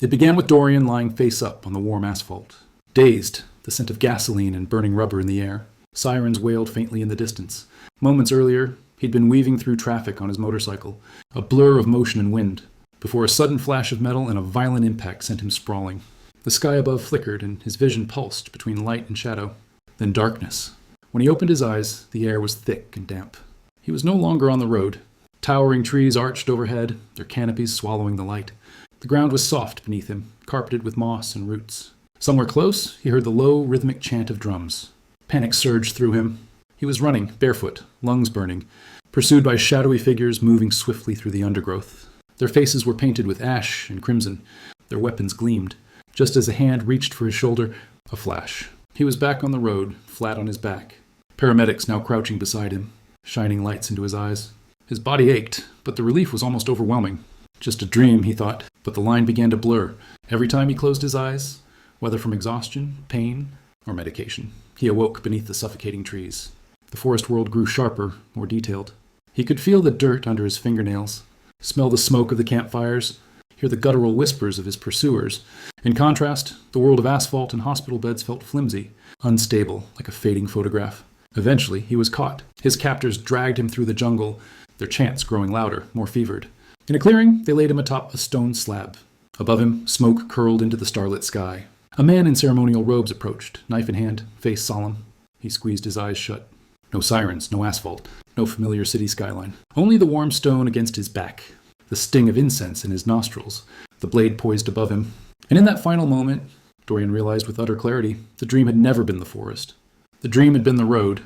It began with Dorian lying face up on the warm asphalt. Dazed, the scent of gasoline and burning rubber in the air. Sirens wailed faintly in the distance. Moments earlier, he'd been weaving through traffic on his motorcycle, a blur of motion and wind, before a sudden flash of metal and a violent impact sent him sprawling. The sky above flickered, and his vision pulsed between light and shadow. Then darkness. When he opened his eyes, the air was thick and damp. He was no longer on the road. Towering trees arched overhead, their canopies swallowing the light. The ground was soft beneath him, carpeted with moss and roots. Somewhere close, he heard the low, rhythmic chant of drums. Panic surged through him. He was running, barefoot, lungs burning, pursued by shadowy figures moving swiftly through the undergrowth. Their faces were painted with ash and crimson. Their weapons gleamed. Just as a hand reached for his shoulder, a flash. He was back on the road, flat on his back. Paramedics now crouching beside him, shining lights into his eyes. His body ached, but the relief was almost overwhelming. Just a dream, he thought, but the line began to blur. Every time he closed his eyes, whether from exhaustion, pain, or medication, he awoke beneath the suffocating trees. The forest world grew sharper, more detailed. He could feel the dirt under his fingernails, smell the smoke of the campfires, hear the guttural whispers of his pursuers. In contrast, the world of asphalt and hospital beds felt flimsy, unstable, like a fading photograph. Eventually, he was caught. His captors dragged him through the jungle, their chants growing louder, more fevered. In a clearing, they laid him atop a stone slab. Above him, smoke curled into the starlit sky. A man in ceremonial robes approached, knife in hand, face solemn. He squeezed his eyes shut. No sirens, no asphalt, no familiar city skyline. Only the warm stone against his back, the sting of incense in his nostrils, the blade poised above him. And in that final moment, Dorian realized with utter clarity, the dream had never been the forest. The dream had been the road,